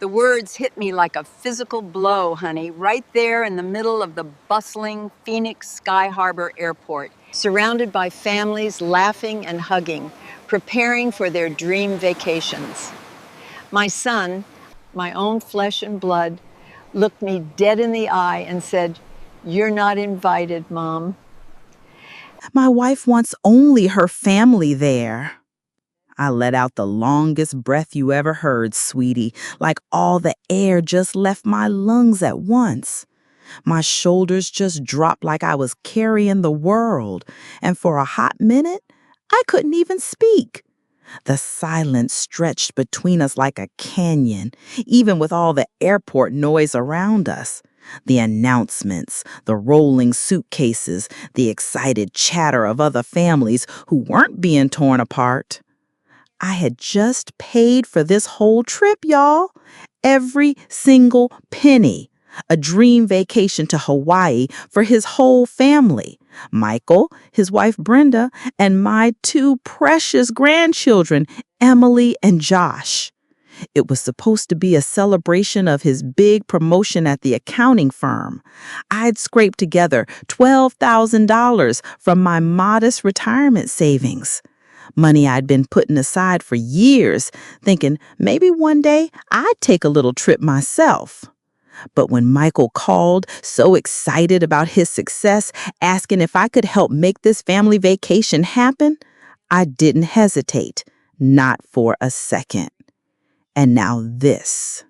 The words hit me like a physical blow, honey, right there in the middle of the bustling Phoenix Sky Harbor Airport, surrounded by families laughing and hugging, preparing for their dream vacations. My son, my own flesh and blood, looked me dead in the eye and said, "You're not invited, Mom." My wife wants only her family there. I let out the longest breath you ever heard, sweetie, like all the air just left my lungs at once. My shoulders just dropped like I was carrying the world, and for a hot minute, I couldn't even speak. The silence stretched between us like a canyon, even with all the airport noise around us. The announcements, the rolling suitcases, the excited chatter of other families who weren't being torn apart. I had just paid for this whole trip, y'all. Every single penny. A dream vacation to Hawaii for his whole family. Michael, his wife Brenda, and my two precious grandchildren, Emily and Josh. It was supposed to be a celebration of his big promotion at the accounting firm. I'd scraped together $12,000 from my modest retirement savings. Money I'd been putting aside for years, thinking maybe one day I'd take a little trip myself. But when Michael called, so excited about his success, asking if I could help make this family vacation happen, I didn't hesitate, not for a second. And now this.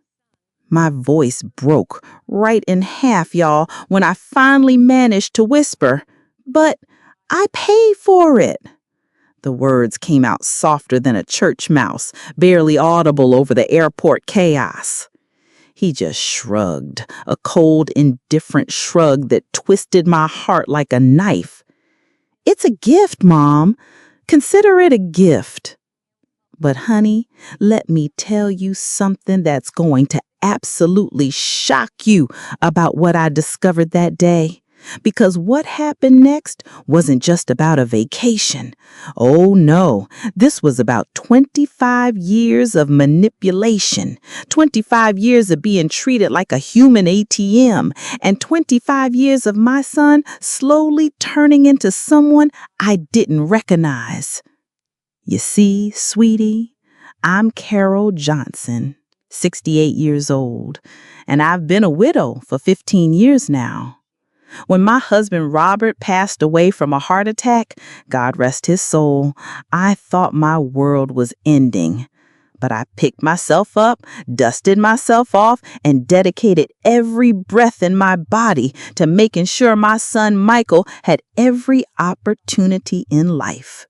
My voice broke right in half, y'all, when I finally managed to whisper, "But I paid for it." The words came out softer than a church mouse, barely audible over the airport chaos. He just shrugged, a cold, indifferent shrug that twisted my heart like a knife. "It's a gift, Mom. Consider it a gift." But honey, let me tell you something that's going to absolutely shock you about what I discovered that day. Because what happened next wasn't just about a vacation. Oh no, this was about 25 years of manipulation, 25 years of being treated like a human ATM, and 25 years of my son slowly turning into someone I didn't recognize. You see, sweetie, I'm Carol Johnson, 68 years old, and I've been a widow for 15 years now. When my husband Robert passed away from a heart attack, God rest his soul, I thought my world was ending. But I picked myself up, dusted myself off, and dedicated every breath in my body to making sure my son Michael had every opportunity in life.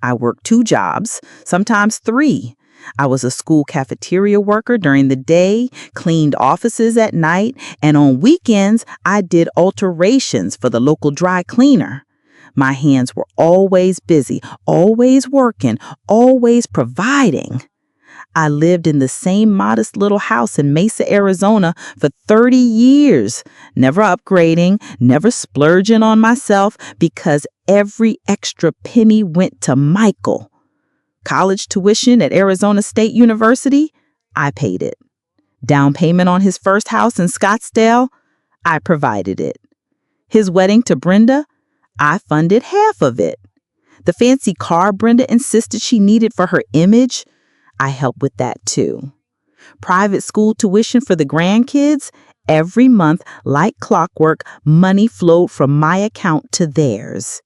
I worked 2 jobs, sometimes 3. I was a school cafeteria worker during the day, cleaned offices at night, and on weekends, I did alterations for the local dry cleaner. My hands were always busy, always working, always providing. I lived in the same modest little house in Mesa, Arizona for 30 years, never upgrading, never splurging on myself because every extra penny went to Michael. College tuition at Arizona State University, I paid it. Down payment on his first house in Scottsdale, I provided it. His wedding to Brenda, I funded half of it. The fancy car Brenda insisted she needed for her image, I helped with that too. Private school tuition for the grandkids, every month, like clockwork, money flowed from my account to theirs.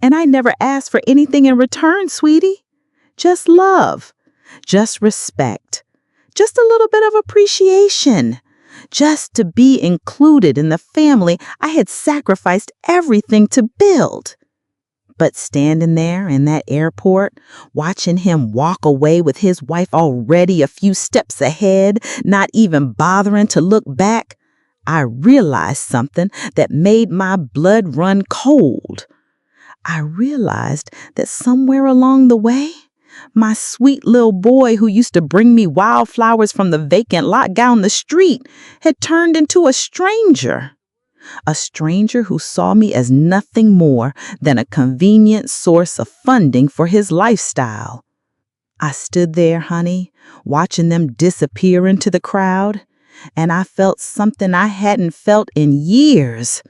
And I never asked for anything in return, sweetie. Just love, just respect, just a little bit of appreciation, just to be included in the family I had sacrificed everything to build. But standing there in that airport, watching him walk away with his wife already a few steps ahead, not even bothering to look back, I realized something that made my blood run cold. I realized that somewhere along the way, my sweet little boy who used to bring me wildflowers from the vacant lot down the street had turned into a stranger. A stranger who saw me as nothing more than a convenient source of funding for his lifestyle. I stood there, honey, watching them disappear into the crowd, and I felt something I hadn't felt in years.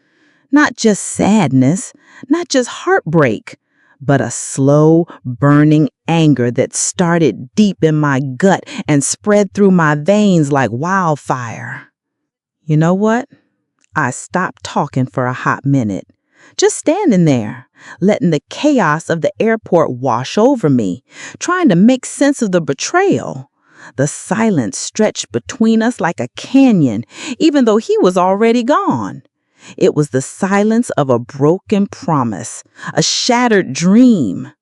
Not just sadness, not just heartbreak, but a slow, burning anger that started deep in my gut and spread through my veins like wildfire. You know what? I stopped talking for a hot minute, just standing there, letting the chaos of the airport wash over me, trying to make sense of the betrayal. The silence stretched between us like a canyon, even though he was already gone. It was the silence of a broken promise, a shattered dream.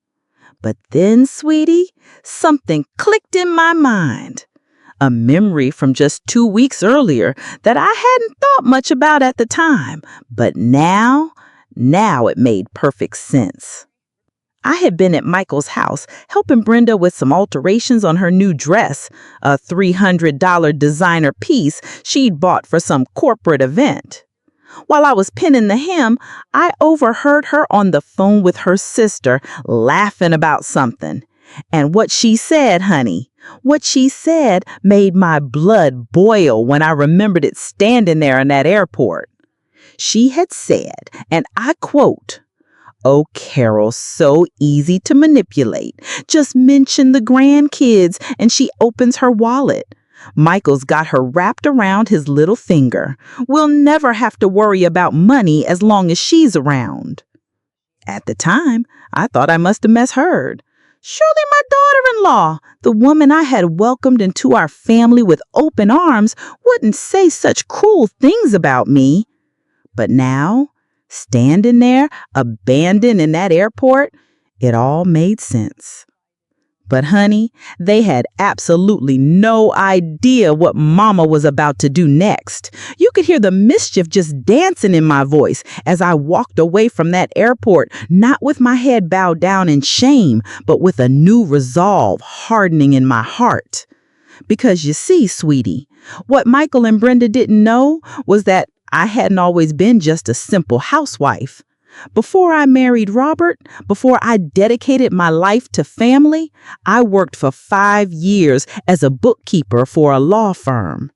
But then, sweetie, something clicked in my mind. A memory from just 2 weeks earlier that I hadn't thought much about at the time, but now it made perfect sense. I had been at Michael's house helping Brenda with some alterations on her new dress, a $300 designer piece she'd bought for some corporate event. While I was pinning the hem, I overheard her on the phone with her sister laughing about something. And what she said, honey, what she said made my blood boil when I remembered it standing there in that airport. She had said, and I quote, "Oh, Carol, so easy to manipulate. Just mention the grandkids and she opens her wallet. Michael's got her wrapped around his little finger. We'll never have to worry about money as long as she's around." At the time, I thought I must have misheard. Surely my daughter-in-law, the woman I had welcomed into our family with open arms, wouldn't say such cruel things about me. But now, standing there, abandoned in that airport, it all made sense. But honey, they had absolutely no idea what Mama was about to do next. You could hear the mischief just dancing in my voice as I walked away from that airport, not with my head bowed down in shame, but with a new resolve hardening in my heart. Because you see, sweetie, what Michael and Brenda didn't know was that I hadn't always been just a simple housewife. Before I married Robert, before I dedicated my life to family, I worked for 5 years as a bookkeeper for a law firm.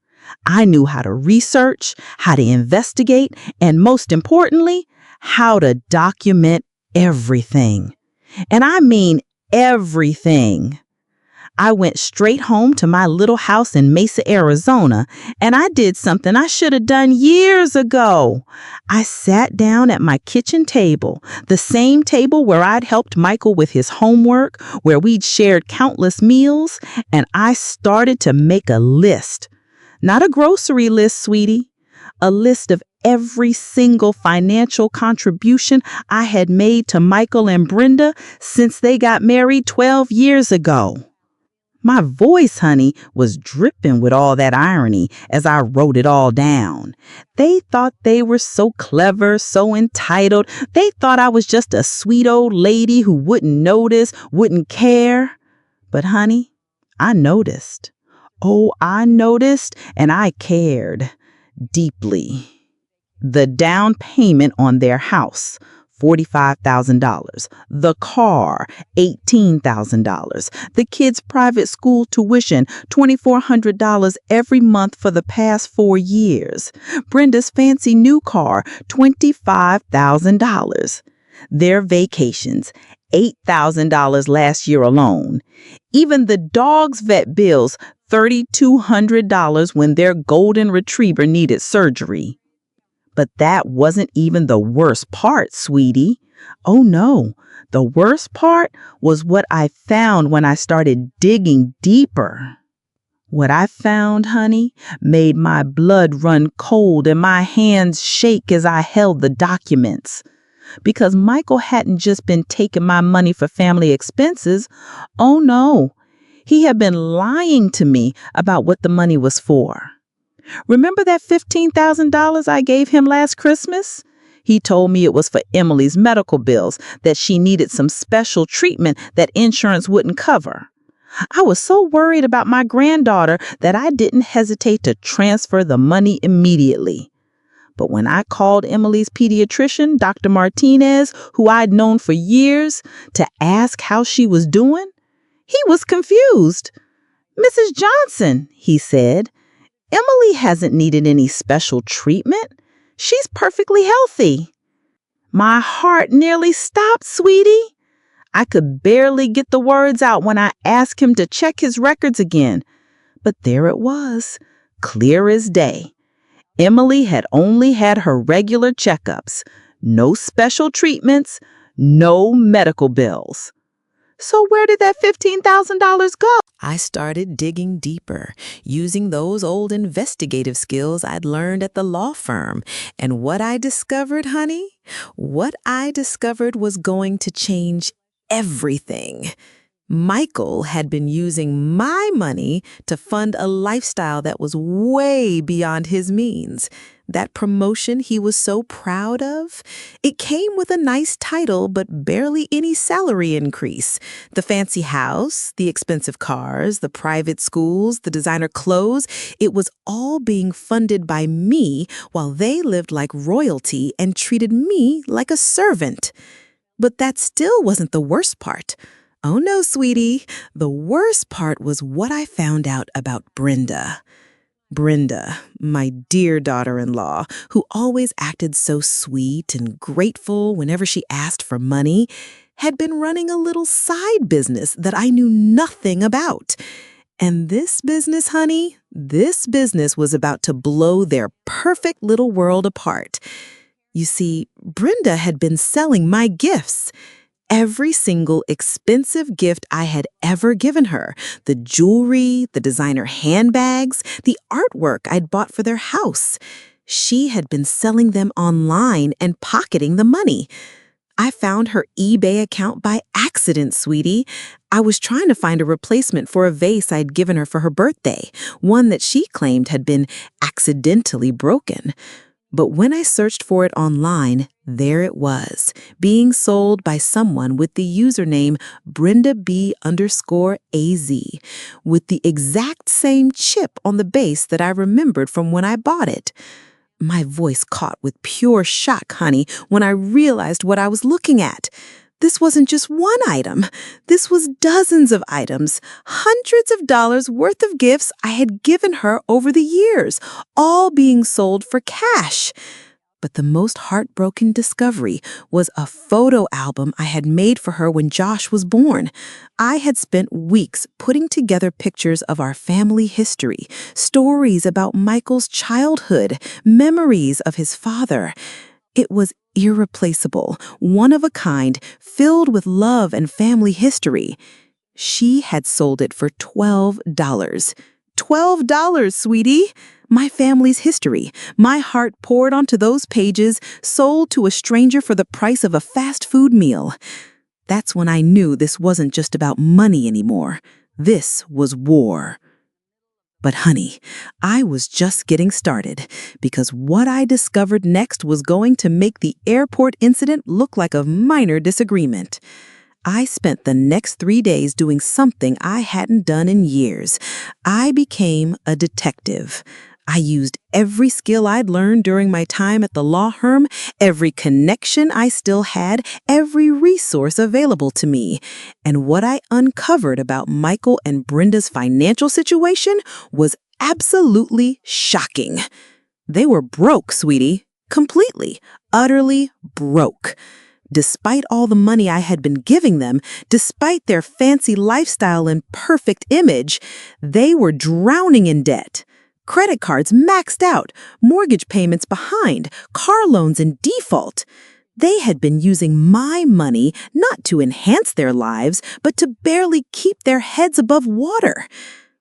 I knew how to research, how to investigate, and most importantly, how to document everything. And I mean everything. I went straight home to my little house in Mesa, Arizona, and I did something I should have done years ago. I sat down at my kitchen table, the same table where I'd helped Michael with his homework, where we'd shared countless meals, and I started to make a list. Not a grocery list, sweetie. A list of every single financial contribution I had made to Michael and Brenda since they got married 12 years ago. My voice, honey, was dripping with all that irony as I wrote it all down. They thought they were so clever, so entitled. They thought I was just a sweet old lady who wouldn't notice, wouldn't care. But honey, I noticed. Oh, I noticed, and I cared deeply. The down payment on their house, $45,000. The car, $18,000. The kids' private school tuition, $2,400 every month for the past 4 years. Brenda's fancy new car, $25,000. Their vacations, $8,000 last year alone. Even the dog's vet bills, $3,200 when their golden retriever needed surgery. But that wasn't even the worst part, sweetie. Oh no, the worst part was what I found when I started digging deeper. What I found, honey, made my blood run cold and my hands shake as I held the documents. Because Michael hadn't just been taking my money for family expenses. Oh no, he had been lying to me about what the money was for. Remember that $15,000 I gave him last Christmas? He told me it was for Emily's medical bills, that she needed some special treatment that insurance wouldn't cover. I was so worried about my granddaughter that I didn't hesitate to transfer the money immediately. But when I called Emily's pediatrician, Dr. Martinez, who I'd known for years, to ask how she was doing, he was confused. "Mrs. Johnson," he said, "Emily hasn't needed any special treatment. She's perfectly healthy." My heart nearly stopped, sweetie. I could barely get the words out when I asked him to check his records again. But there it was, clear as day. Emily had only had her regular checkups, no special treatments, no medical bills. So where did that $15,000 go? I started digging deeper, using those old investigative skills I'd learned at the law firm. And what I discovered, honey, what I discovered was going to change everything. Michael had been using my money to fund a lifestyle that was way beyond his means. That promotion he was so proud of, it came with a nice title but barely any salary increase. The fancy house, the expensive cars, the private schools, the designer clothes, it was all being funded by me while they lived like royalty and treated me like a servant. But that still wasn't the worst part. Oh no, sweetie. The worst part was what I found out about Brenda. Brenda, my dear daughter-in-law, who always acted so sweet and grateful whenever she asked for money, had been running a little side business that I knew nothing about. And this business, honey, this business was about to blow their perfect little world apart. You see, Brenda had been selling my gifts. Every single expensive gift I had ever given her, the jewelry, the designer handbags, the artwork I'd bought for their house. She had been selling them online and pocketing the money. I found her eBay account by accident, sweetie. I was trying to find a replacement for a vase I'd given her for her birthday, one that she claimed had been accidentally broken. But when I searched for it online, there it was, being sold by someone with the username BrendaB_AZ, with the exact same chip on the base that I remembered from when I bought it. My voice caught with pure shock, honey, when I realized what I was looking at. This wasn't just one item. This was dozens of items, hundreds of dollars worth of gifts I had given her over the years, all being sold for cash. But the most heartbroken discovery was a photo album I had made for her when Josh was born. I had spent weeks putting together pictures of our family history, stories about Michael's childhood, memories of his father. It was irreplaceable, one of a kind, filled with love and family history. She had sold it for $12. $12, sweetie! My family's history, my heart poured onto those pages, sold to a stranger for the price of a fast food meal. That's when I knew this wasn't just about money anymore. This was war. But honey, I was just getting started, because what I discovered next was going to make the airport incident look like a minor disagreement. I spent the next 3 days doing something I hadn't done in years. I became a detective. I used every skill I'd learned during my time at the law firm, every connection I still had, every resource available to me. And what I uncovered about Michael and Brenda's financial situation was absolutely shocking. They were broke, sweetie. Completely, utterly broke. Despite all the money I had been giving them, despite their fancy lifestyle and perfect image, they were drowning in debt. Credit cards maxed out, mortgage payments behind, car loans in default. They had been using my money not to enhance their lives, but to barely keep their heads above water.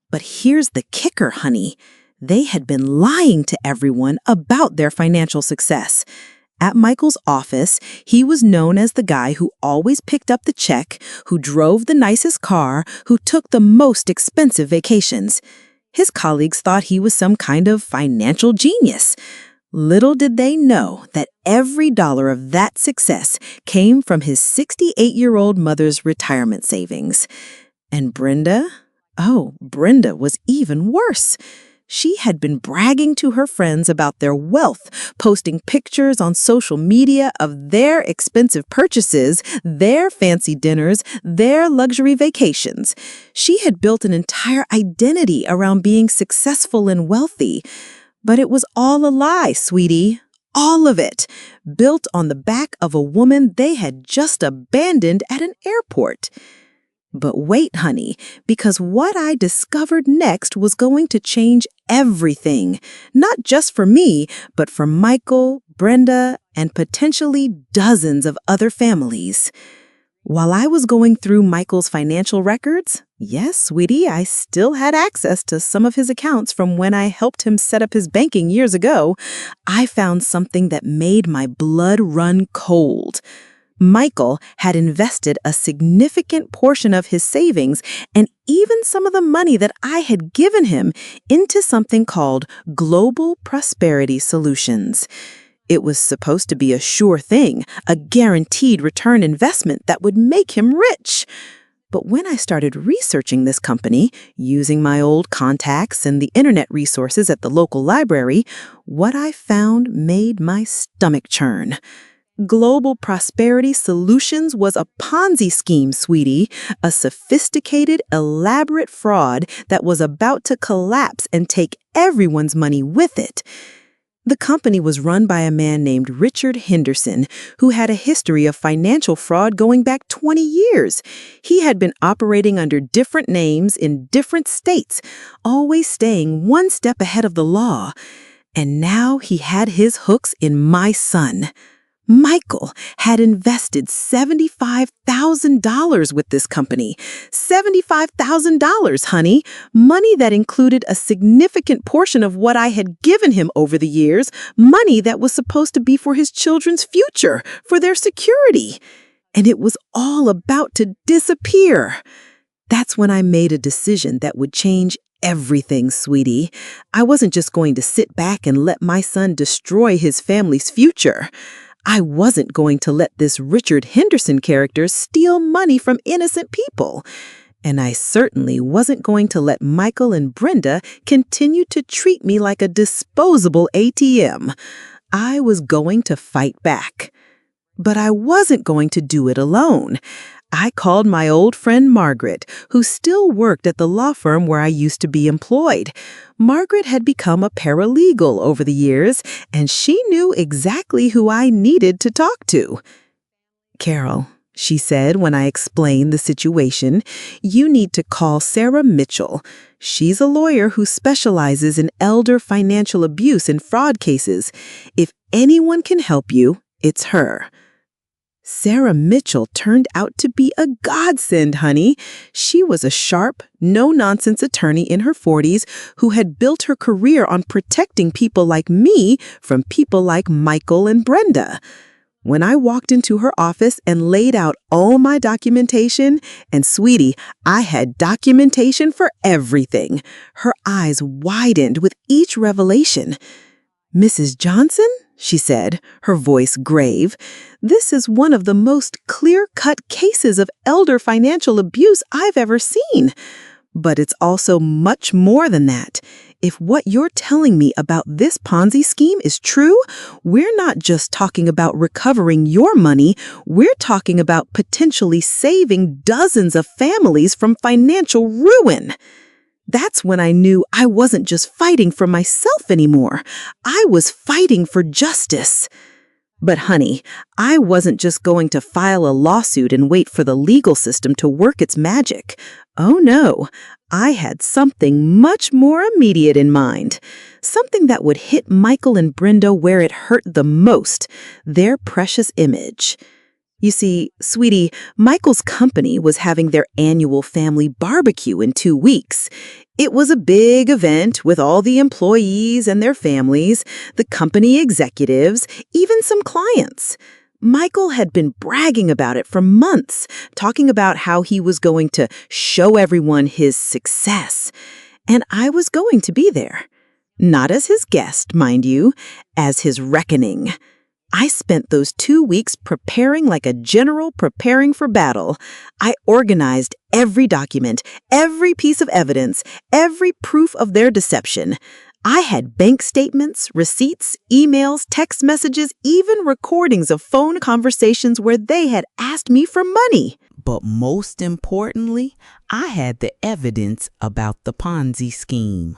But here's the kicker, honey. They had been lying to everyone about their financial success. At Michael's office, he was known as the guy who always picked up the check, who drove the nicest car, who took the most expensive vacations. His colleagues thought he was some kind of financial genius. Little did they know that every dollar of that success came from his 68-year-old mother's retirement savings. And Brenda? Oh, Brenda was even worse. She had been bragging to her friends about their wealth, posting pictures on social media of their expensive purchases, their fancy dinners, their luxury vacations. She had built an entire identity around being successful and wealthy. But it was all a lie, sweetie. All of it, built on the back of a woman they had just abandoned at an airport. But wait, honey, because what I discovered next was going to change everything, not just for me, but for Michael, Brenda, and potentially dozens of other families. While I was going through Michael's financial records, yes, sweetie, I still had access to some of his accounts from when I helped him set up his banking years ago, I found something that made my blood run cold. Michael had invested a significant portion of his savings and even some of the money that I had given him into something called Global Prosperity Solutions. It was supposed to be a sure thing, a guaranteed return investment that would make him rich. But when I started researching this company, using my old contacts and the internet resources at the local library, what I found made my stomach churn. Global Prosperity Solutions was a Ponzi scheme, sweetie, a sophisticated, elaborate fraud that was about to collapse and take everyone's money with it. The company was run by a man named Richard Henderson, who had a history of financial fraud going back 20 years. He had been operating under different names in different states, always staying one step ahead of the law. And now he had his hooks in my son. Michael had invested $75,000 with this company. $75,000, honey. Money that included a significant portion of what I had given him over the years, money that was supposed to be for his children's future, for their security. And it was all about to disappear. That's when I made a decision that would change everything, sweetie. I wasn't just going to sit back and let my son destroy his family's future. I wasn't going to let this Richard Henderson character steal money from innocent people. And I certainly wasn't going to let Michael and Brenda continue to treat me like a disposable ATM. I was going to fight back. But I wasn't going to do it alone. I called my old friend Margaret, who still worked at the law firm where I used to be employed. Margaret had become a paralegal over the years, and she knew exactly who I needed to talk to. "Carol," she said when I explained the situation, "you need to call Sarah Mitchell. She's a lawyer who specializes in elder financial abuse and fraud cases. If anyone can help you, it's her." Sarah Mitchell turned out to be a godsend, honey. She was a sharp, no-nonsense attorney in her 40s who had built her career on protecting people like me from people like Michael and Brenda. When I walked into her office and laid out all my documentation, and sweetie, I had documentation for everything, her eyes widened with each revelation. "Mrs. Johnson?" she said, her voice grave. "This is one of the most clear-cut cases of elder financial abuse I've ever seen. But it's also much more than that. If what you're telling me about this Ponzi scheme is true, we're not just talking about recovering your money, we're talking about potentially saving dozens of families from financial ruin." That's when I knew I wasn't just fighting for myself anymore. I was fighting for justice. But honey, I wasn't just going to file a lawsuit and wait for the legal system to work its magic. Oh no, I had something much more immediate in mind. Something that would hit Michael and Brenda where it hurt the most, their precious image. You see, sweetie, Michael's company was having their annual family barbecue in 2 weeks. It was a big event with all the employees and their families, the company executives, even some clients. Michael had been bragging about it for months, talking about how he was going to show everyone his success. And I was going to be there. Not as his guest, mind you, as his reckoning. I spent those 2 weeks preparing like a general preparing for battle. I organized every document, every piece of evidence, every proof of their deception. I had bank statements, receipts, emails, text messages, even recordings of phone conversations where they had asked me for money. But most importantly, I had the evidence about the Ponzi scheme.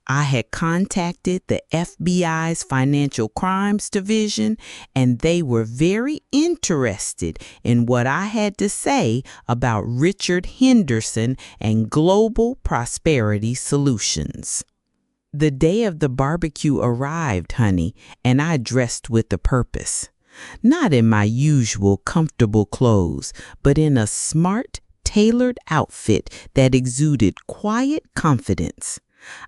I had contacted the FBI's Financial Crimes Division, and they were very interested in what I had to say about Richard Henderson and Global Prosperity Solutions. The day of the barbecue arrived, honey, and I dressed with a purpose. Not in my usual comfortable clothes, but in a smart, tailored outfit that exuded quiet confidence.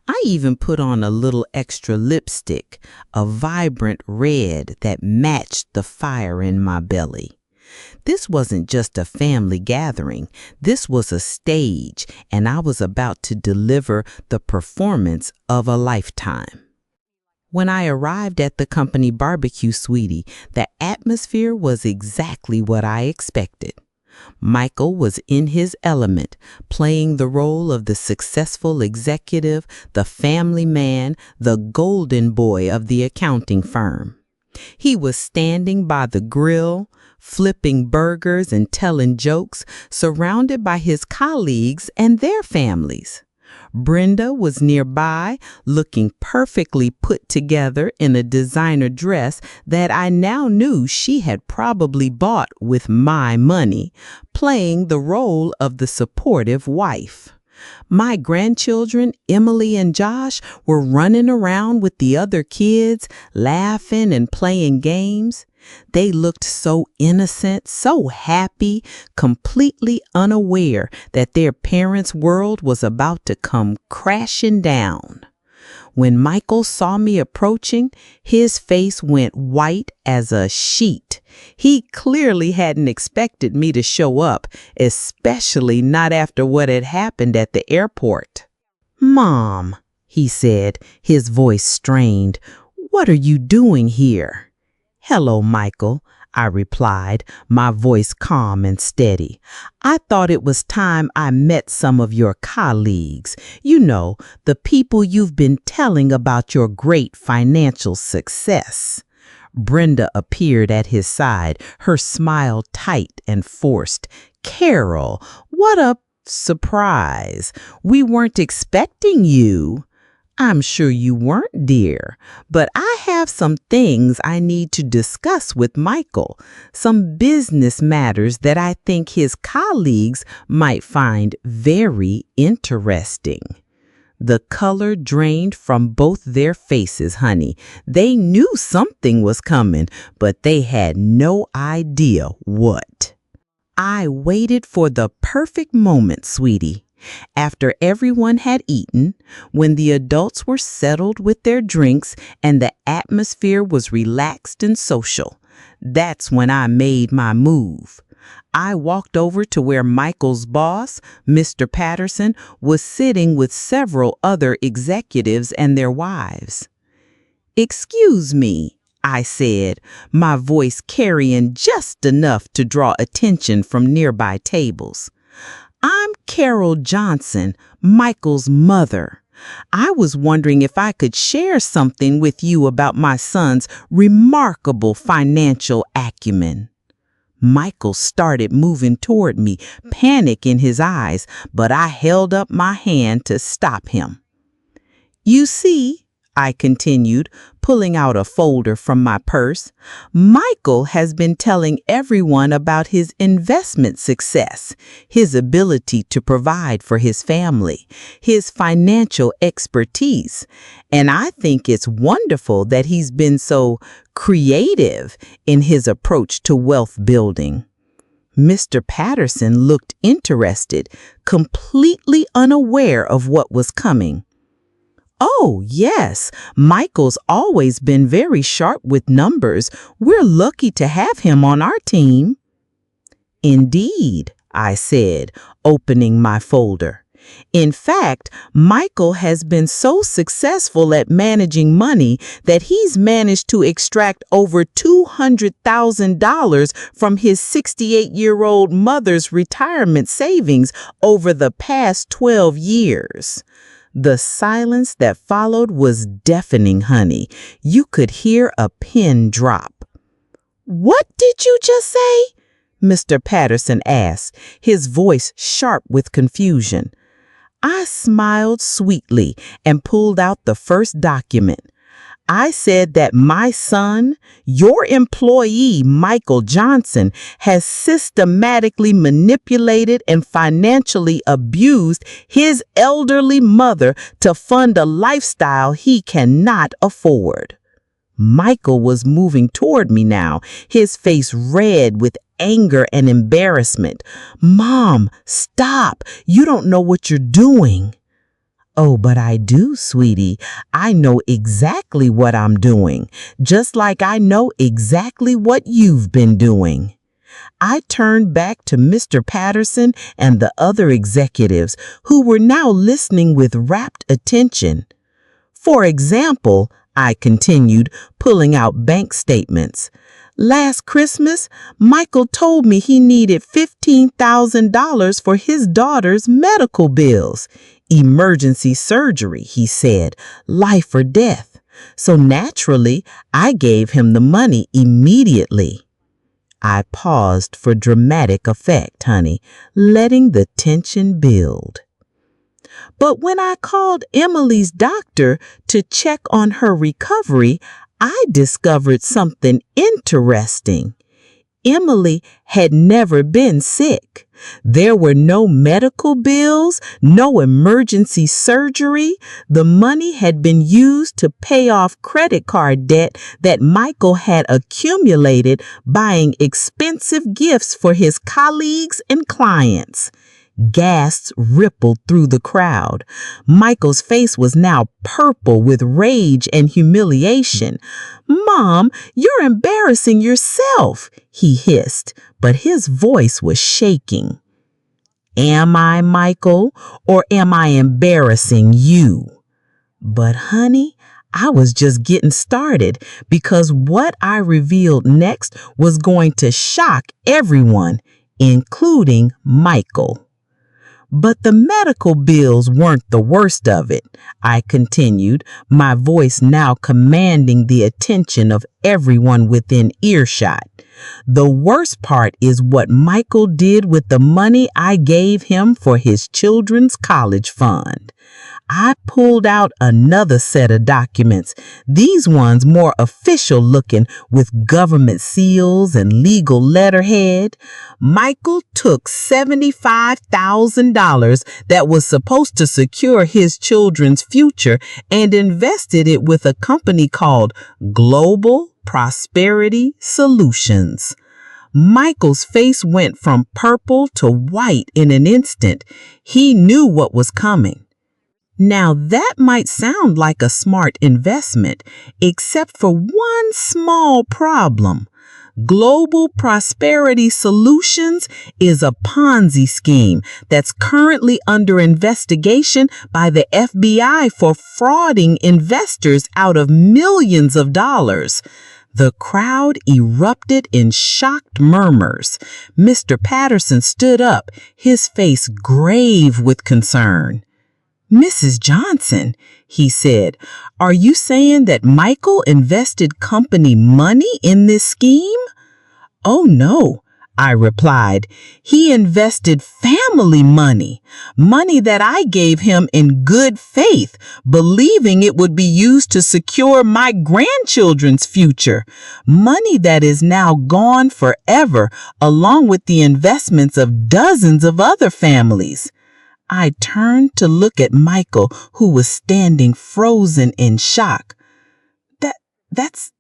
I even put on a little extra lipstick, a vibrant red that matched the fire in my belly. This wasn't just a family gathering. This was a stage, and I was about to deliver the performance of a lifetime. When I arrived at the company barbecue, sweetie, the atmosphere was exactly what I expected. Michael was in his element, playing the role of the successful executive, the family man, the golden boy of the accounting firm. He was standing by the grill, flipping burgers and telling jokes, surrounded by his colleagues and their families. Brenda was nearby, looking perfectly put together in a designer dress that I now knew she had probably bought with my money, playing the role of the supportive wife. My grandchildren, Emily and Josh, were running around with the other kids, laughing and playing games. They looked so innocent, so happy, completely unaware that their parents' world was about to come crashing down. When Michael saw me approaching, his face went white as a sheet. He clearly hadn't expected me to show up, especially not after what had happened at the airport. "Mom," he said, his voice strained, "what are you doing here?" "Hello, Michael," I replied, my voice calm and steady. "I thought it was time I met some of your colleagues. You know, the people you've been telling about your great financial success." Brenda appeared at his side, her smile tight and forced. "Carol, what a surprise. We weren't expecting you." "I'm sure you weren't, dear, but I have some things I need to discuss with Michael, some business matters that I think his colleagues might find very interesting." The color drained from both their faces, honey. They knew something was coming, but they had no idea what. I waited for the perfect moment, sweetie. After everyone had eaten, when the adults were settled with their drinks and the atmosphere was relaxed and social, that's when I made my move. I walked over to where Michael's boss, Mr. Patterson, was sitting with several other executives and their wives. "Excuse me," I said, my voice carrying just enough to draw attention from nearby tables. "I'm Carol Johnson, Michael's mother. I was wondering if I could share something with you about my son's remarkable financial acumen." Michael started moving toward me, panic in his eyes, but I held up my hand to stop him. "You see," I continued, pulling out a folder from my purse, "Michael has been telling everyone about his investment success, his ability to provide for his family, his financial expertise, and I think it's wonderful that he's been so creative in his approach to wealth building." Mr. Patterson looked interested, completely unaware of what was coming. "Oh, yes, Michael's always been very sharp with numbers. We're lucky to have him on our team." "Indeed," I said, opening my folder. In fact, Michael has been so successful at managing money that he's managed to extract over $200,000 from his 68-year-old mother's retirement savings over the past 12 years. The silence that followed was deafening, honey. You could hear a pin drop. "What did you just say?" Mr. Patterson asked, his voice sharp with confusion. I smiled sweetly and pulled out the first document. I said that my son, your employee, Michael Johnson, has systematically manipulated and financially abused his elderly mother to fund a lifestyle he cannot afford. Michael was moving toward me now, his face red with anger and embarrassment. "Mom, stop. You don't know what you're doing." "Oh, but I do, sweetie. I know exactly what I'm doing, just like I know exactly what you've been doing." I turned back to Mr. Patterson and the other executives who were now listening with rapt attention. "For example," I continued, pulling out bank statements. "Last Christmas, Michael told me he needed $15,000 for his daughter's medical bills. Emergency surgery, he said, life or death. So naturally, I gave him the money immediately." I paused for dramatic effect, honey, letting the tension build. "But when I called Emily's doctor to check on her recovery, I discovered something interesting. Emily had never been sick. There were no medical bills, no emergency surgery. The money had been used to pay off credit card debt that Michael had accumulated buying expensive gifts for his colleagues and clients." Gasps rippled through the crowd. Michael's face was now purple with rage and humiliation. "Mom, you're embarrassing yourself," he hissed, but his voice was shaking. "Am I, Michael, or am I embarrassing you?" But honey, I was just getting started, because what I revealed next was going to shock everyone, including Michael. "But the medical bills weren't the worst of it," I continued, my voice now commanding the attention of everyone within earshot. "The worst part is what Michael did with the money I gave him for his children's college fund." I pulled out another set of documents, these ones more official looking with government seals and legal letterhead. Michael took $75,000 that was supposed to secure his children's future and invested it with a company called Global Prosperity Solutions. Michael's face went from purple to white in an instant. He knew what was coming. Now that might sound like a smart investment, except for one small problem. Global Prosperity Solutions is a Ponzi scheme that's currently under investigation by the FBI for frauding investors out of millions of dollars. The crowd erupted in shocked murmurs. Mr. Patterson stood up, his face grave with concern. "Mrs. Johnson," he said, "are you saying that Michael invested company money in this scheme?" "Oh, no," I replied. "He invested family money, money that I gave him in good faith, believing it would be used to secure my grandchildren's future, money that is now gone forever, along with the investments of dozens of other families." I turned to look at Michael, who was standing frozen in shock. That's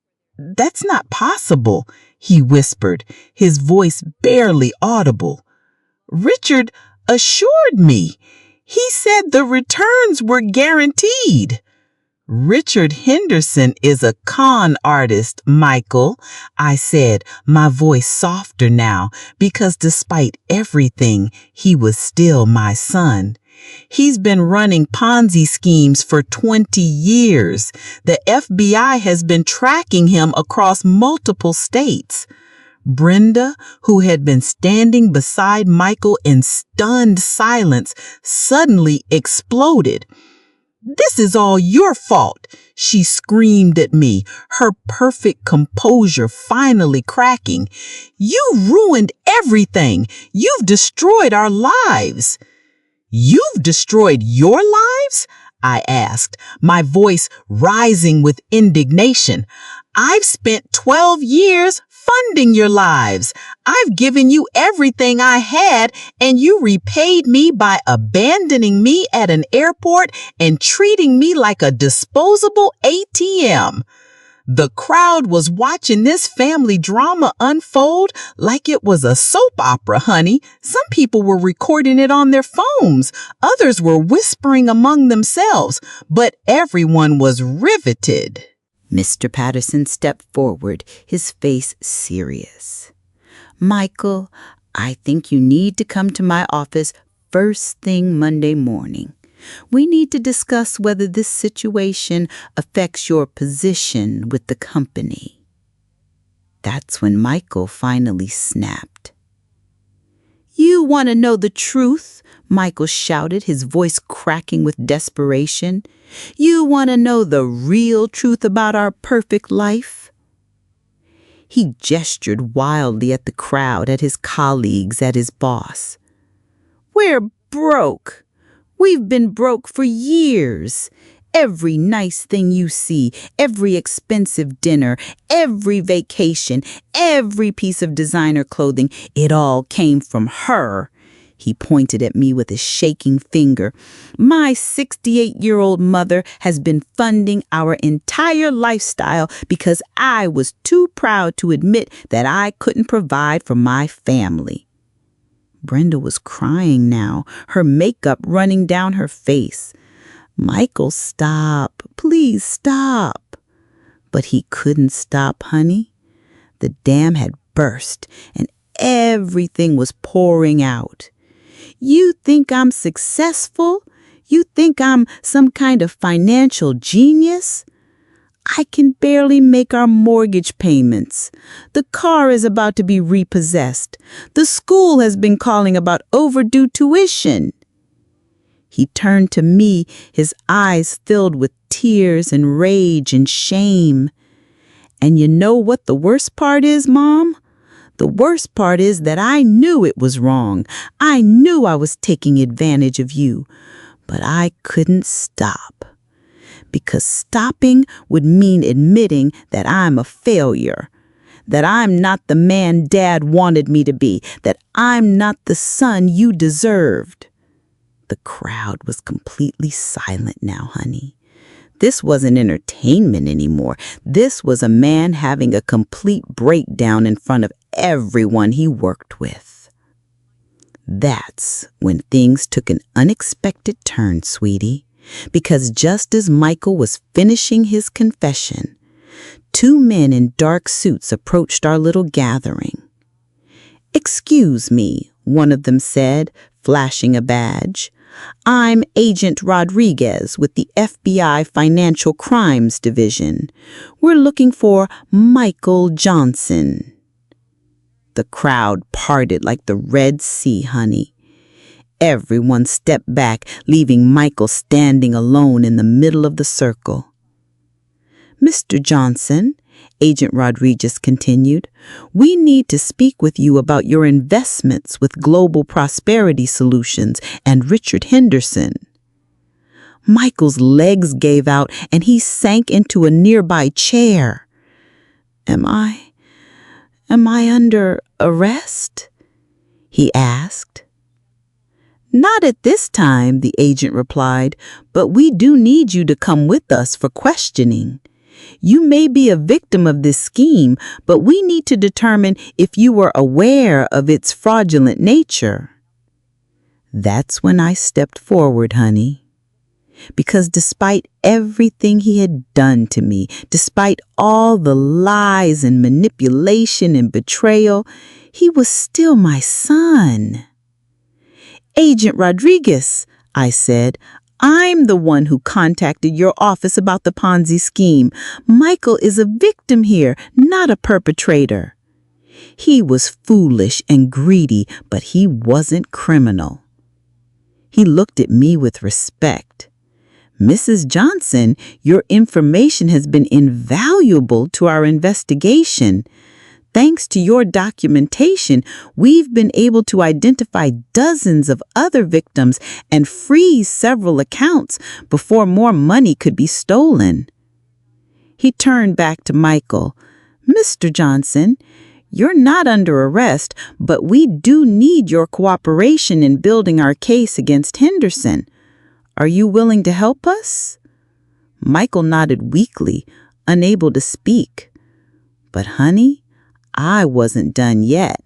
not possible," he whispered, his voice barely audible. "Richard assured me. He said the returns were guaranteed." "Richard Henderson is a con artist, Michael," I said, my voice softer now, because despite everything, he was still my son. He's been running Ponzi schemes for 20 years. The FBI has been tracking him across multiple states. Brenda, who had been standing beside Michael in stunned silence, suddenly exploded. "This is all your fault," she screamed at me, her perfect composure finally cracking. "You ruined everything. You've destroyed our lives." "You've destroyed your lives?" I asked, my voice rising with indignation. "I've spent 12 years funding your lives. I've given you everything I had, and you repaid me by abandoning me at an airport and treating me like a disposable ATM." The crowd was watching this family drama unfold like it was a soap opera, honey. Some people were recording it on their phones. Others were whispering among themselves, but everyone was riveted. Mr. Patterson stepped forward, his face serious. "Michael, I think you need to come to my office first thing Monday morning. We need to discuss whether this situation affects your position with the company." That's when Michael finally snapped. "You want to know the truth?" Michael shouted, his voice cracking with desperation. "You want to know the real truth about our perfect life?" He gestured wildly at the crowd, at his colleagues, at his boss. "We're broke. We've been broke for years. Every nice thing you see, every expensive dinner, every vacation, every piece of designer clothing, it all came from her." He pointed at me with a shaking finger. "My 68-year-old mother has been funding our entire lifestyle because I was too proud to admit that I couldn't provide for my family." Brenda was crying now, her makeup running down her face. "Michael, stop. Please stop." But he couldn't stop, honey. The dam had burst, and everything was pouring out. "You think I'm successful? You think I'm some kind of financial genius? I can barely make our mortgage payments. The car is about to be repossessed. The school has been calling about overdue tuition." He turned to me, his eyes filled with tears and rage and shame. "And you know what the worst part is, Mom? The worst part is that I knew it was wrong. I knew I was taking advantage of you, but I couldn't stop. Because stopping would mean admitting that I'm a failure, that I'm not the man Dad wanted me to be, that I'm not the son you deserved." The crowd was completely silent now, honey. This wasn't entertainment anymore. This was a man having a complete breakdown in front of everyone he worked with. That's when things took an unexpected turn, sweetie, because just as Michael was finishing his confession, two men in dark suits approached our little gathering. "Excuse me," one of them said, flashing a badge. "I'm Agent Rodriguez with the FBI Financial Crimes Division. We're looking for Michael Johnson." The crowd parted like the Red Sea, honey. Everyone stepped back, leaving Michael standing alone in the middle of the circle. "Mr. Johnson," Agent Rodriguez continued, "we need to speak with you about your investments with Global Prosperity Solutions and Richard Henderson." Michael's legs gave out and he sank into a nearby chair. Am I under arrest?" he asked. "Not at this time," the agent replied, "but we do need you to come with us for questioning. You may be a victim of this scheme, but we need to determine if you were aware of its fraudulent nature." That's when I stepped forward, honey. Because despite everything he had done to me, despite all the lies and manipulation and betrayal, he was still my son. "Agent Rodriguez," I said. I'm the one who contacted your office about the Ponzi scheme. Michael is a victim here, not a perpetrator. He was foolish and greedy, but he wasn't criminal. He looked at me with respect. Mrs. Johnson, your information has been invaluable to our investigation. Thanks to your documentation, we've been able to identify dozens of other victims and freeze several accounts before more money could be stolen. He turned back to Michael. Mr. Johnson, you're not under arrest, but we do need your cooperation in building our case against Henderson. Are you willing to help us? Michael nodded weakly, unable to speak. But honey, I wasn't done yet,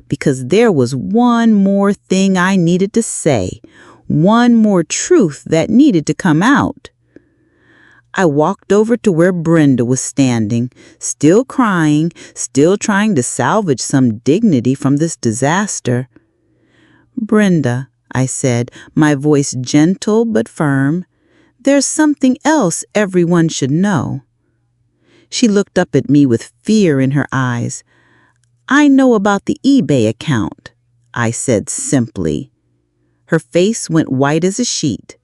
because there was one more thing I needed to say, one more truth that needed to come out. I walked over to where Brenda was standing, still crying, still trying to salvage some dignity from this disaster. Brenda, I said, my voice gentle but firm, there's something else everyone should know. She looked up at me with fear in her eyes. I know about the eBay account, I said simply. Her face went white as a sheet.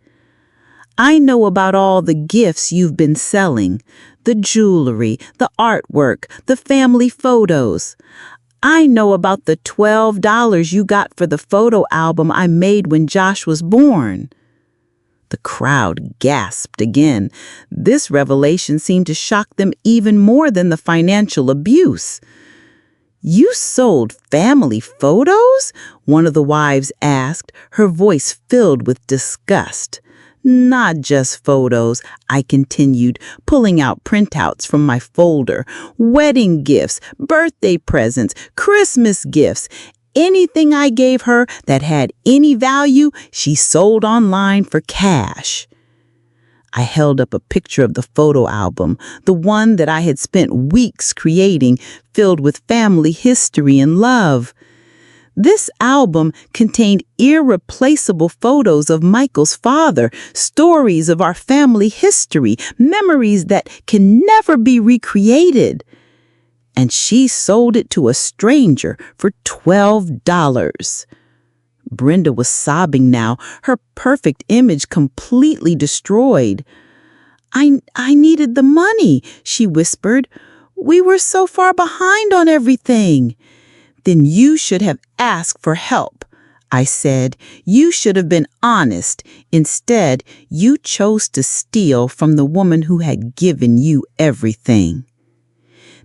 I know about all the gifts you've been selling, the jewelry, the artwork, the family photos. I know about the $12 you got for the photo album I made when Josh was born. The crowd gasped again. This revelation seemed to shock them even more than the financial abuse. You sold family photos? One of the wives asked, her voice filled with disgust. Not just photos, I continued, pulling out printouts from my folder. Wedding gifts, birthday presents, Christmas gifts. Anything I gave her that had any value, she sold online for cash. I held up a picture of the photo album, the one that I had spent weeks creating, filled with family history and love. This album contained irreplaceable photos of Michael's father, stories of our family history, memories that can never be recreated. And she sold it to a stranger for $12. Brenda was sobbing now, her perfect image completely destroyed. I needed the money, she whispered. We were so far behind on everything. Then you should have asked for help, I said. You should have been honest. Instead, you chose to steal from the woman who had given you everything.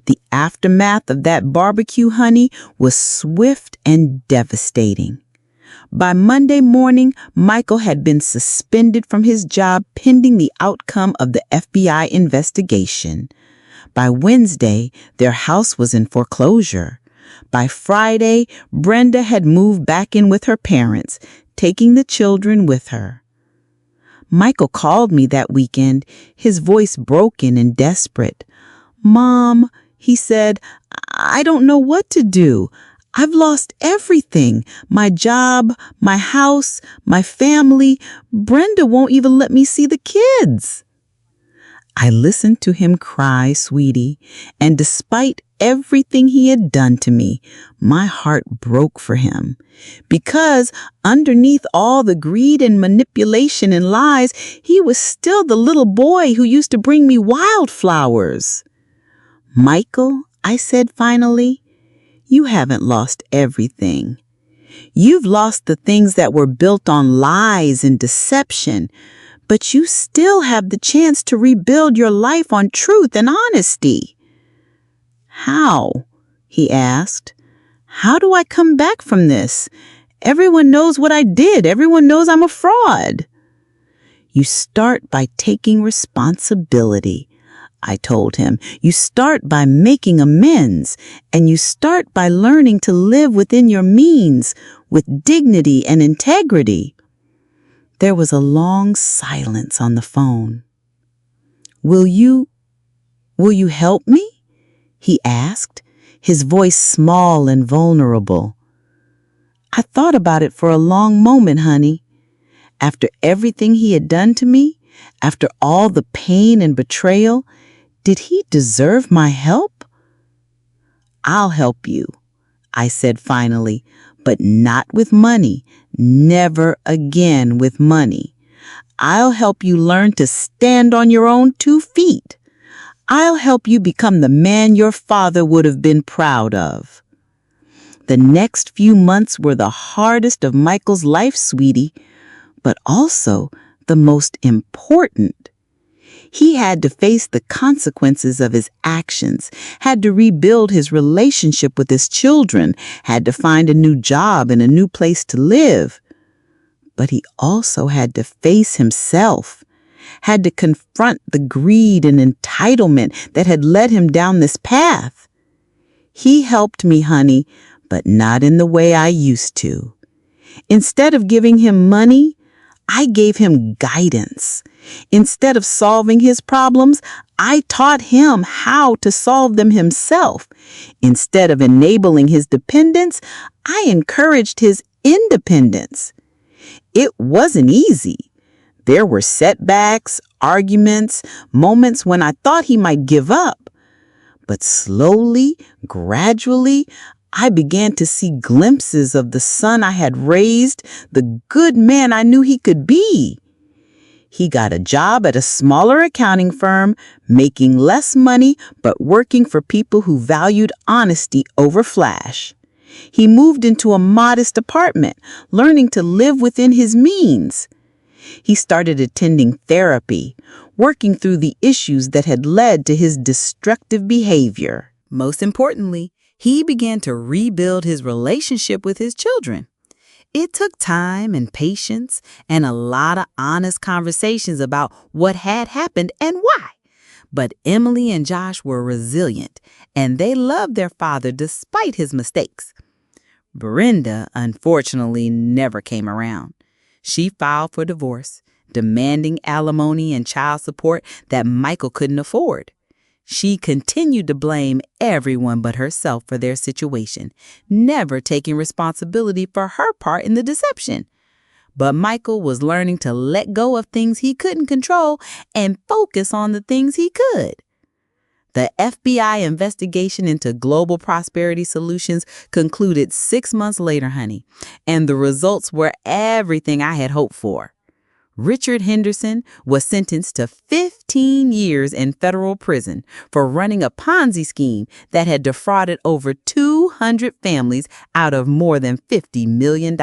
The aftermath of that barbecue, honey, was swift and devastating. By Monday morning, Michael had been suspended from his job pending the outcome of the FBI investigation. By Wednesday, their house was in foreclosure. By Friday, Brenda had moved back in with her parents, taking the children with her. Michael called me that weekend, his voice broken and desperate. Mom, he said, I don't know what to do. I've lost everything. My job, my house, my family. Brenda won't even let me see the kids. I listened to him cry, sweetie, and despite everything he had done to me, my heart broke for him. Because underneath all the greed and manipulation and lies, he was still the little boy who used to bring me wildflowers. Michael, I said finally, you haven't lost everything. You've lost the things that were built on lies and deception, but you still have the chance to rebuild your life on truth and honesty. How? He asked. How do I come back from this? Everyone knows what I did. Everyone knows I'm a fraud. You start by taking responsibility, I told him. You start by making amends, and you start by learning to live within your means, with dignity and integrity. There was a long silence on the phone. Will you help me? He asked, his voice small and vulnerable. I thought about it for a long moment, honey. After everything he had done to me, after all the pain and betrayal, did he deserve my help? "I'll help you," I said finally, "but not with money. Never again with money. I'll help you learn to stand on your own 2 feet. I'll help you become the man your father would have been proud of." The next few months were the hardest of Michael's life, sweetie, but also the most important. He had to face the consequences of his actions, had to rebuild his relationship with his children, had to find a new job and a new place to live. But he also had to face himself, had to confront the greed and entitlement that had led him down this path. He helped me, honey, but not in the way I used to. Instead of giving him money, I gave him guidance. Instead of solving his problems, I taught him how to solve them himself. Instead of enabling his dependence, I encouraged his independence. It wasn't easy. There were setbacks, arguments, moments when I thought he might give up. But slowly, gradually, I began to see glimpses of the son I had raised, the good man I knew he could be. He got a job at a smaller accounting firm, making less money but working for people who valued honesty over flash. He moved into a modest apartment, learning to live within his means. He started attending therapy, working through the issues that had led to his destructive behavior. Most importantly, he began to rebuild his relationship with his children. It took time and patience and a lot of honest conversations about what had happened and why. But Emily and Josh were resilient, and they loved their father despite his mistakes. Brenda, unfortunately, never came around. She filed for divorce, demanding alimony and child support that Michael couldn't afford. She continued to blame everyone but herself for their situation, never taking responsibility for her part in the deception. But Michael was learning to let go of things he couldn't control and focus on the things he could. The FBI investigation into Global Prosperity Solutions concluded 6 months later, honey, and the results were everything I had hoped for. Richard Henderson was sentenced to 15 years in federal prison for running a Ponzi scheme that had defrauded over 200 families out of more than $50 million.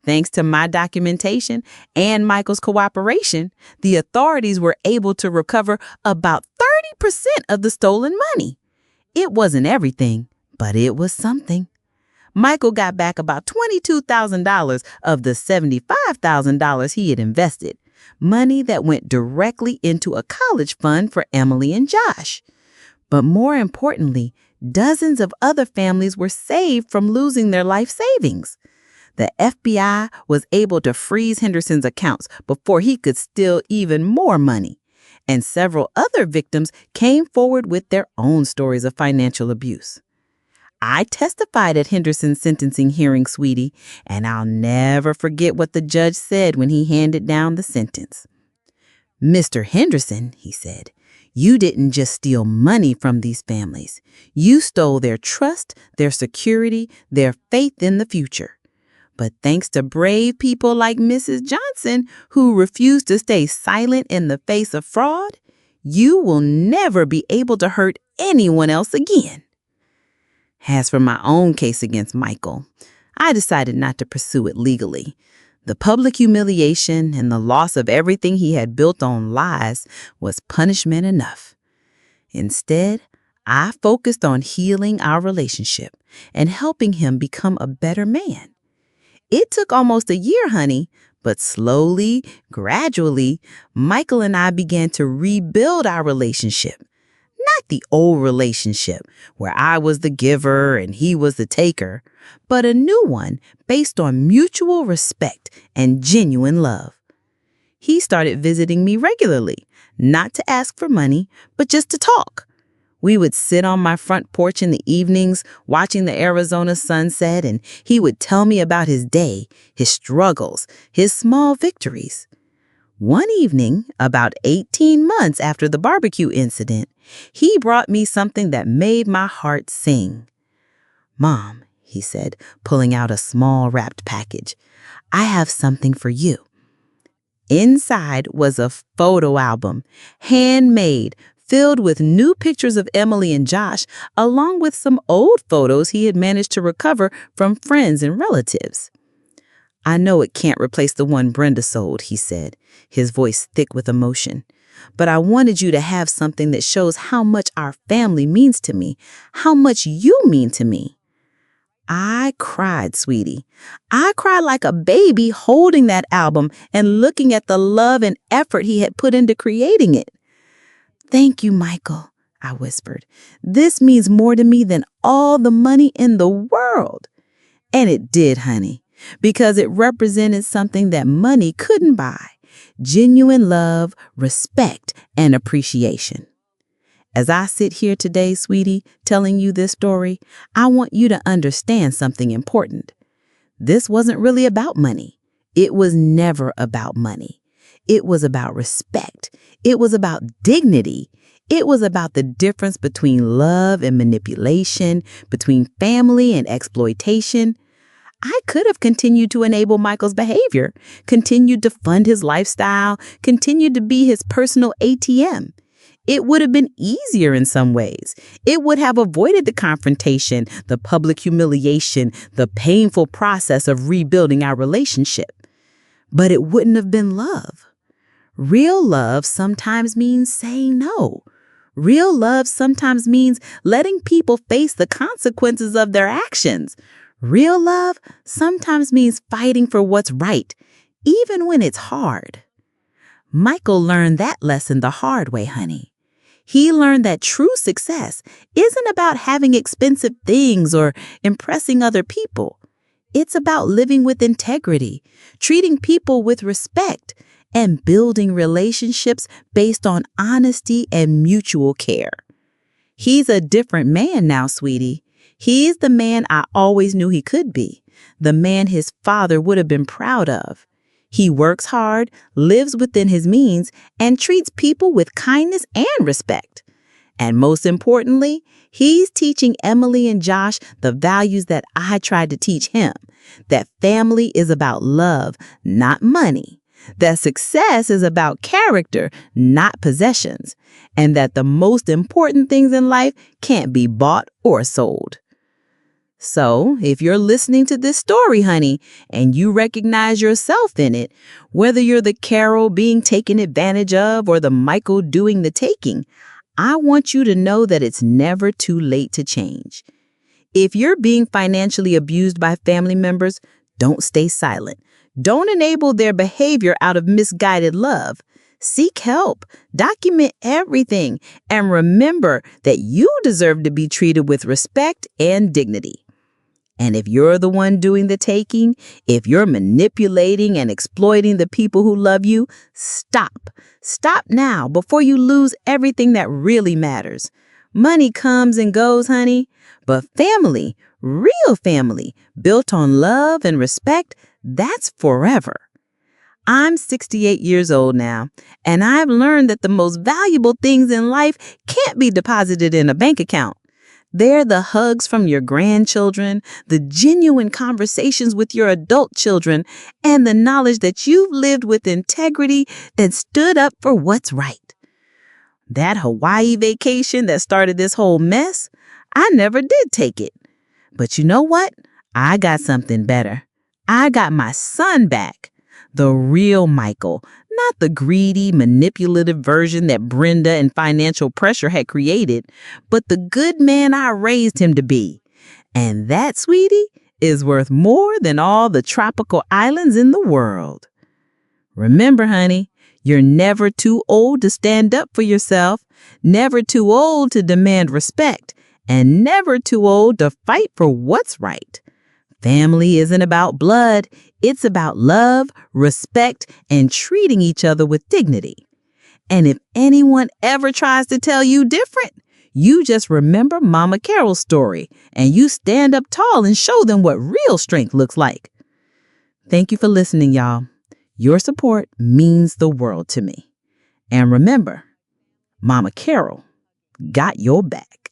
Thanks to my documentation and Michael's cooperation, the authorities were able to recover about 30% of the stolen money. It wasn't everything, but it was something. Michael got back about $22,000 of the $75,000 he had invested, money that went directly into a college fund for Emily and Josh. But more importantly, dozens of other families were saved from losing their life savings. The FBI was able to freeze Henderson's accounts before he could steal even more money. And several other victims came forward with their own stories of financial abuse. I testified at Henderson's sentencing hearing, sweetie, and I'll never forget what the judge said when he handed down the sentence. "Mr. Henderson," he said, "you didn't just steal money from these families. You stole their trust, their security, their faith in the future. But thanks to brave people like Mrs. Johnson, who refused to stay silent in the face of fraud, you will never be able to hurt anyone else again." As for my own case against Michael, I decided not to pursue it legally. The public humiliation and the loss of everything he had built on lies was punishment enough. Instead, I focused on healing our relationship and helping him become a better man. It took almost a year, honey, but slowly, gradually, Michael and I began to rebuild our relationship. Not the old relationship where I was the giver and he was the taker, but a new one based on mutual respect and genuine love. He started visiting me regularly, not to ask for money, but just to talk. We would sit on my front porch in the evenings, watching the Arizona sunset, and he would tell me about his day, his struggles, his small victories. One evening, about 18 months after the barbecue incident, he brought me something that made my heart sing. "Mom," he said, pulling out a small wrapped package, "I have something for you." Inside was a photo album, handmade, filled with new pictures of Emily and Josh, along with some old photos he had managed to recover from friends and relatives. "I know it can't replace the one Brenda sold," he said, his voice thick with emotion. "But I wanted you to have something that shows how much our family means to me, how much you mean to me." I cried, sweetie. I cried like a baby holding that album and looking at the love and effort he had put into creating it. "Thank you, Michael," I whispered. "This means more to me than all the money in the world." And it did, honey, because it represented something that money couldn't buy: genuine love, respect, and appreciation. As I sit here today, sweetie, telling you this story, I want you to understand something important. This wasn't really about money. It was never about money. It was about respect. It was about dignity. It was about the difference between love and manipulation, between family and exploitation. I could have continued to enable Michael's behavior, continued to fund his lifestyle, continued to be his personal ATM. It would have been easier in some ways. It would have avoided the confrontation, the public humiliation, the painful process of rebuilding our relationship. But it wouldn't have been love. Real love sometimes means saying no. Real love sometimes means letting people face the consequences of their actions. Real love sometimes means fighting for what's right, even when it's hard. Michael learned that lesson the hard way, honey. He learned that true success isn't about having expensive things or impressing other people. It's about living with integrity, treating people with respect, and building relationships based on honesty and mutual care. He's a different man now, sweetie. He's the man I always knew he could be, the man his father would have been proud of. He works hard, lives within his means, and treats people with kindness and respect. And most importantly, he's teaching Emily and Josh the values that I tried to teach him, that family is about love, not money, that success is about character, not possessions, and that the most important things in life can't be bought or sold. So, if you're listening to this story, honey, and you recognize yourself in it, whether you're the Carol being taken advantage of or the Michael doing the taking, I want you to know that it's never too late to change. If you're being financially abused by family members, don't stay silent. Don't enable their behavior out of misguided love. Seek help, document everything, and remember that you deserve to be treated with respect and dignity. And if you're the one doing the taking, if you're manipulating and exploiting the people who love you, stop. Stop now before you lose everything that really matters. Money comes and goes, honey, but family, real family, built on love and respect, that's forever. I'm 68 years old now, and I've learned that the most valuable things in life can't be deposited in a bank account. They're the hugs from your grandchildren, the genuine conversations with your adult children, and the knowledge that you've lived with integrity and stood up for what's right. That Hawaii vacation that started this whole mess, I never did take it. But you know what? I got something better. I got my son back. The real Michael, not the greedy, manipulative version that Brenda and financial pressure had created, but the good man I raised him to be. And that, sweetie, is worth more than all the tropical islands in the world. Remember, honey, you're never too old to stand up for yourself, never too old to demand respect, and never too old to fight for what's right. Family isn't about blood. It's about love, respect, and treating each other with dignity. And if anyone ever tries to tell you different, You just remember Mama Carol's story, and you stand up tall and show them what real strength looks like. Thank you for listening, y'all. Your support means the world to me. And remember, Mama Carol got your back.